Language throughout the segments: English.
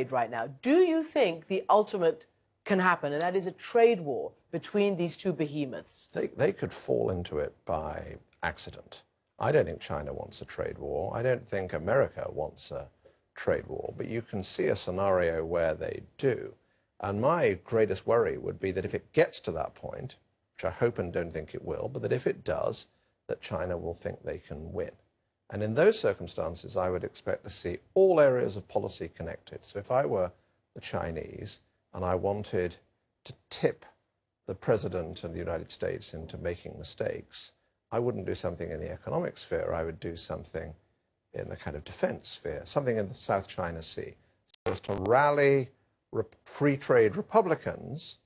trade right now. Do you think the ultimate can happen, and that is a trade war between these two behemoths? They could fall into it by accident. I don't think China wants a trade war. I don't think America wants a trade war. But you can see a scenario where they do. And my greatest worry would be that if it gets to that point, which I hope and don't think it will, but that if it does, that China will think they can win. And in those circumstances, I would expect to see all areas of policy connected. So if I were the Chinese and I wanted to tip the president of the United States into making mistakes, I wouldn't do something in the economic sphere. I would do something in the kind of defense sphere, something in the South China Sea, so as to rally free trade Republicans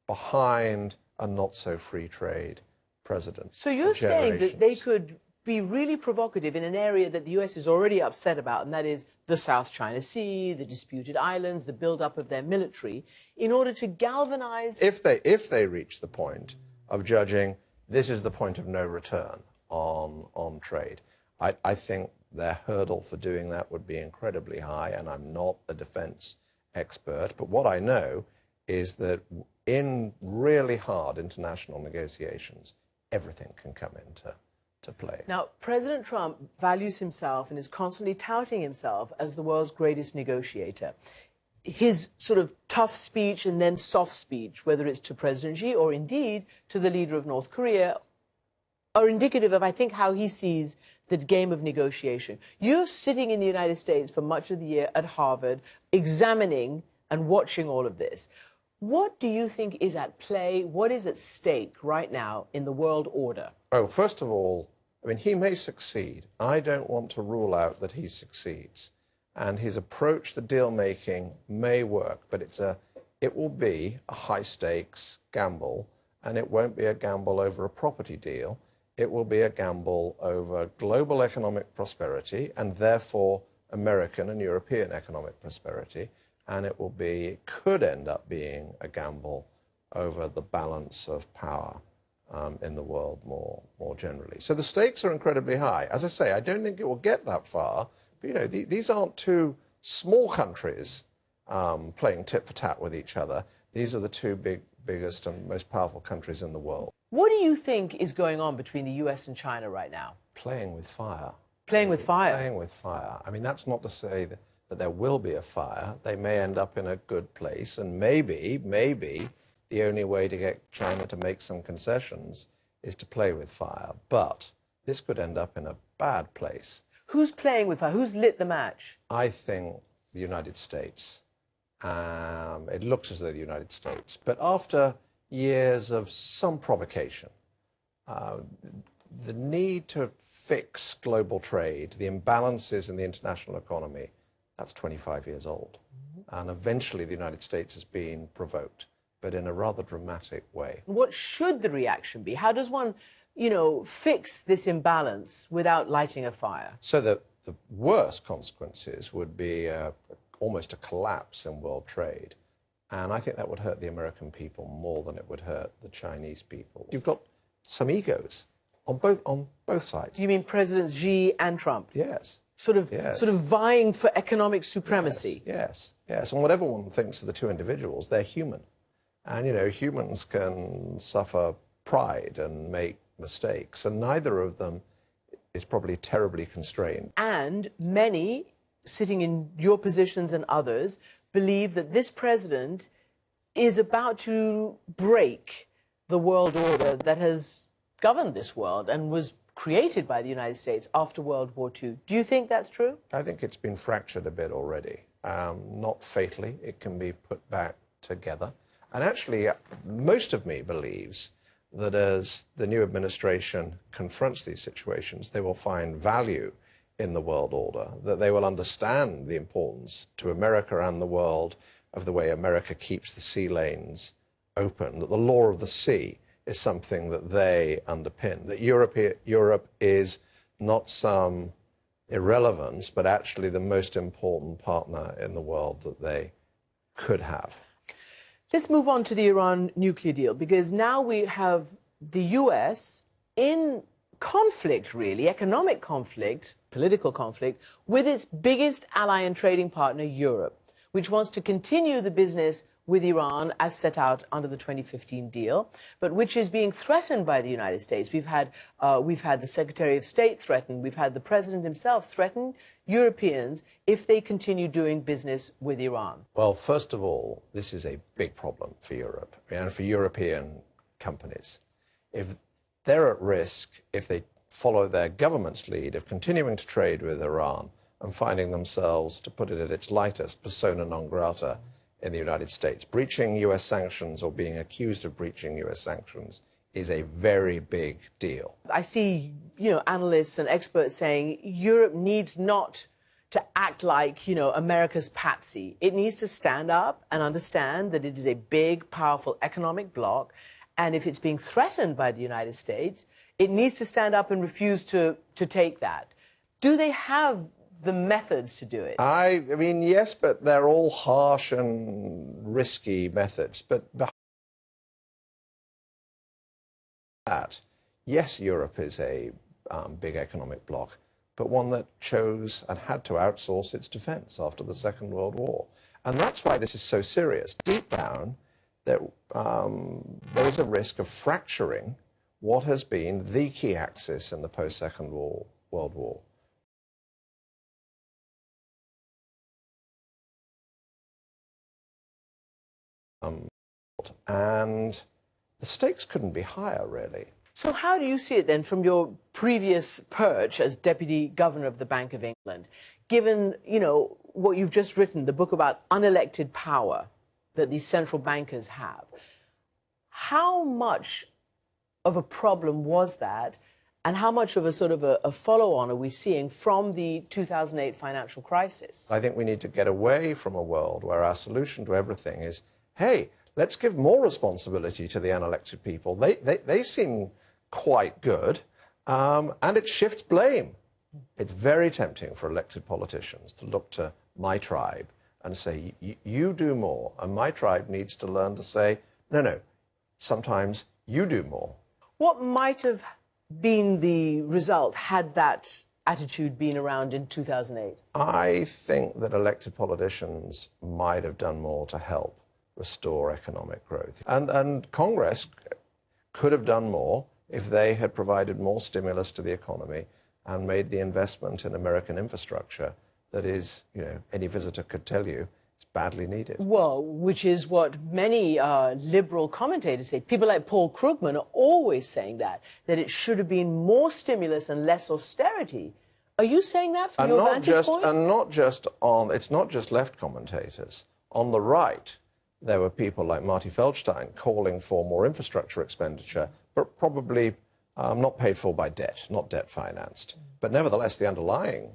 behind a not so free trade president. So you're saying that they could be really provocative in an area that the US is already upset about, and that is the South China Sea, the disputed islands, the build-up of their military, in order to galvanize... If they reach the point of judging this is the point of no return on trade, I think their hurdle for doing that would be incredibly high, and I'm not a defense expert, but what I know is that in really hard international negotiations, everything can come into play. Now, President Trump values himself and is constantly touting himself as the world's greatest negotiator. His sort of tough speech and then soft speech, whether it's to President Xi or indeed to the leader of North Korea, are indicative of, I think, how he sees the game of negotiation. You're sitting in the United States for much of the year at Harvard, examining and watching all of this. What do you think is at play? What is at stake right now in the world order? Oh, first of all, I mean, he may succeed. I don't want to rule out that he succeeds. And his approach to deal-making may work, but it will be a high-stakes gamble, and it won't be a gamble over a property deal. It will be a gamble over global economic prosperity and therefore American and European economic prosperity. And it could end up being a gamble over the balance of power in the world more generally. So the stakes are incredibly high. As I say, I don't think it will get that far. But, you know, these aren't two small countries playing tit for tat with each other. These are the two biggest and most powerful countries in the world. What do you think is going on between the US and China right now? Playing with fire. Playing with fire? Playing with fire. I mean, that's not to say that there will be a fire. They may end up in a good place, and maybe the only way to get China to make some concessions is to play with fire. But this could end up in a bad place. Who's playing with fire? Who's lit the match? I think the United States. It looks as though the United States. But after years of some provocation, the need to fix global trade, the imbalances in the international economy, that's 25 years old. And eventually the United States has been provoked, but in a rather dramatic way. What should the reaction be? How does one, you know, fix this imbalance without lighting a fire? So the worst consequences would be almost a collapse in world trade. And I think that would hurt the American people more than it would hurt the Chinese people. You've got some egos on both sides. Do you mean Presidents Xi and Trump? Yes. Sort of vying for economic supremacy. Yes. And whatever one thinks of the two individuals, they're human. And, you know, humans can suffer pride and make mistakes, and neither of them is probably terribly constrained. And many, sitting in your positions and others, believe that this president is about to break the world order that has governed this world and was created by the United States after World War II. Do you think that's true? I think it's been fractured a bit already. Not fatally. It can be put back together. And actually, most of me believes that as the new administration confronts these situations, they will find value in the world order, that they will understand the importance to America and the world of the way America keeps the sea lanes open, that the law of the sea is something that they underpin, that Europe is not some irrelevance, but actually the most important partner in the world that they could have. Let's move on to the Iran nuclear deal, because now we have the US in conflict, really, economic conflict, political conflict, with its biggest ally and trading partner, Europe. which wants to continue the business with Iran as set out under the 2015 deal, but which is being threatened by the United States. We've had the Secretary of State threatened, we've had the President himself threaten Europeans if they continue doing business with Iran. Well, first of all, this is a big problem for Europe and for European companies. If they're at risk, if they follow their government's lead of continuing to trade with Iran and finding themselves, to put it at its lightest, persona non grata in the United States. Breaching US sanctions or being accused of breaching US sanctions is a very big deal. I see, analysts and experts saying Europe needs not to act like, America's patsy. It needs to stand up and understand that it is a big, powerful economic bloc, and if it's being threatened by the United States, it needs to stand up and refuse to take that. Do they have the methods to do it? I mean, yes, but they're all harsh and risky methods. But behind that, yes, Europe is a big economic bloc, but one that chose and had to outsource its defense after the Second World War. And that's why this is so serious. Deep down, there is a risk of fracturing what has been the key axis in the post-Second World War. And the stakes couldn't be higher, really. So how do you see it then from your previous perch as Deputy Governor of the Bank of England, given, what you've just written, the book about unelected power that these central bankers have? How much of a problem was that, and how much of a sort of a follow-on are we seeing from the 2008 financial crisis? I think we need to get away from a world where our solution to everything is, hey, let's give more responsibility to the unelected people. They seem quite good, and it shifts blame. It's very tempting for elected politicians to look to my tribe and say, you do more, and my tribe needs to learn to say, no, sometimes you do more. What might have been the result had that attitude been around in 2008? I think that elected politicians might have done more to help restore economic growth. And Congress could have done more if they had provided more stimulus to the economy and made the investment in American infrastructure that is, any visitor could tell you, it's badly needed. Well, which is what many liberal commentators say. People like Paul Krugman are always saying that it should have been more stimulus and less austerity. Are you saying that from your vantage point? And not just it's not just left commentators. On the right, there were people like Marty Feldstein calling for more infrastructure expenditure, but probably not paid for by debt, not debt financed. But nevertheless, the underlying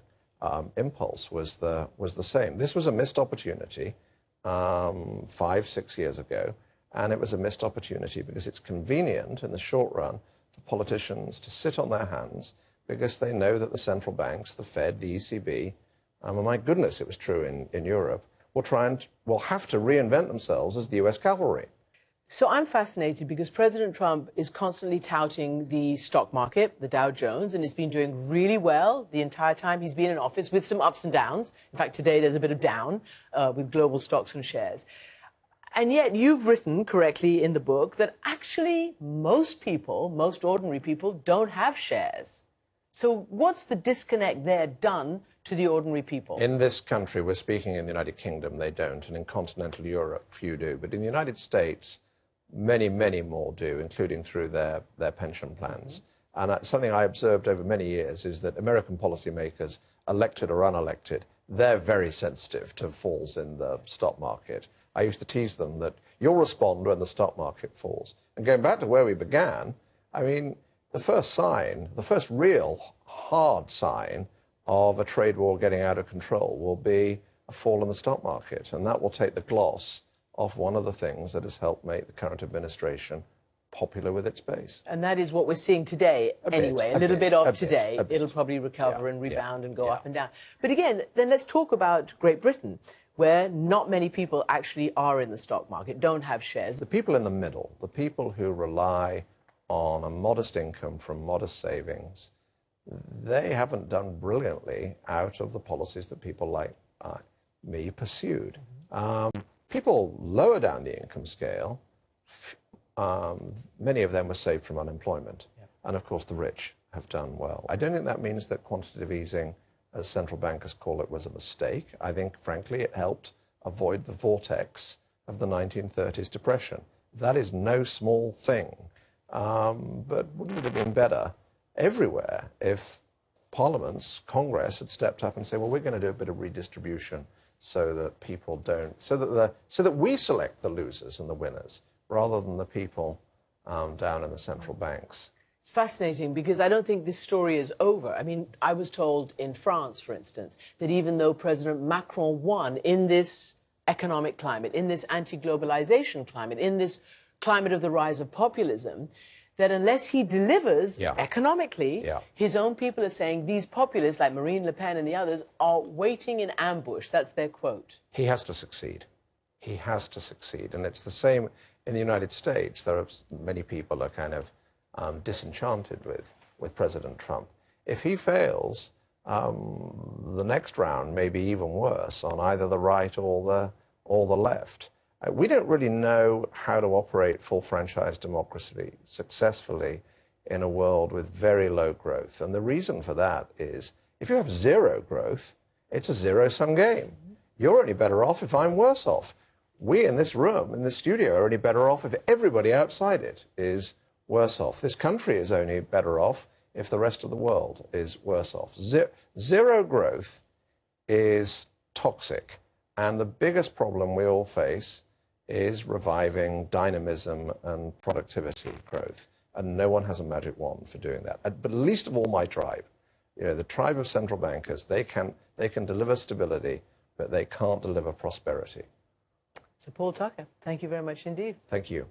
impulse was the same. This was a missed opportunity 5-6 years ago, and it was a missed opportunity because it's convenient in the short run for politicians to sit on their hands because they know that the central banks, the Fed, the ECB, and my goodness, it was true in Europe, will have to reinvent themselves as the US cavalry. So I'm fascinated because President Trump is constantly touting the stock market, the Dow Jones, and it's been doing really well the entire time he's been in office, with some ups and downs. In fact, today there's a bit of down with global stocks and shares. And yet you've written correctly in the book that actually most people, most ordinary people, don't have shares. So what's the disconnect there done to the ordinary people? In this country, we're speaking in the United Kingdom, they don't, and in continental Europe, few do. But in the United States, many, many more do, including through their pension plans. And something I observed over many years is that American policymakers, elected or unelected, they're very sensitive to falls in the stock market. I used to tease them that you'll respond when the stock market falls. And going back to where we began, I mean, the first real hard sign of a trade war getting out of control will be a fall in the stock market. And that will take the gloss off one of the things that has helped make the current administration popular with its base. And that is what we're seeing today anyway. A little bit of today. It'll probably recover and rebound and go up and down. But again, then let's talk about Great Britain, where not many people actually are in the stock market, don't have shares. The people in the middle, the people who rely on a modest income from modest savings, they haven't done brilliantly out of the policies that people like me pursued. People lower down the income scale, many of them were saved from unemployment. Yeah. And of course the rich have done well. I don't think that means that quantitative easing, as central bankers call it, was a mistake. I think, frankly, it helped avoid the vortex of the 1930s depression. That is no small thing. But wouldn't it have been better everywhere if parliaments, Congress had stepped up and said, well, we're going to do a bit of redistribution so that people don't, so that we select the losers and the winners rather than the people down in the central banks. It's fascinating because I don't think this story is over. I mean, I was told in France, for instance, that even though President Macron won in this economic climate, in this anti-globalization climate, in this climate of the rise of populism, that unless he delivers economically, his own people are saying these populists like Marine Le Pen and the others are waiting in ambush. That's their quote. He has to succeed. He has to succeed. And it's the same in the United States. There are many people are kind of disenchanted with President Trump. If he fails, the next round may be even worse on either the right or the left. We don't really know how to operate full franchise democracy successfully in a world with very low growth. And the reason for that is if you have zero growth, it's a zero-sum game. You're only better off if I'm worse off. We in this room, in this studio, are only better off if everybody outside it is worse off. This country is only better off if the rest of the world is worse off. Zero growth is toxic. And the biggest problem we all face is reviving dynamism and productivity growth. And no one has a magic wand for doing that. But least of all my tribe. You know, the tribe of central bankers, they can deliver stability, but they can't deliver prosperity. So Paul Tucker, thank you very much indeed. Thank you.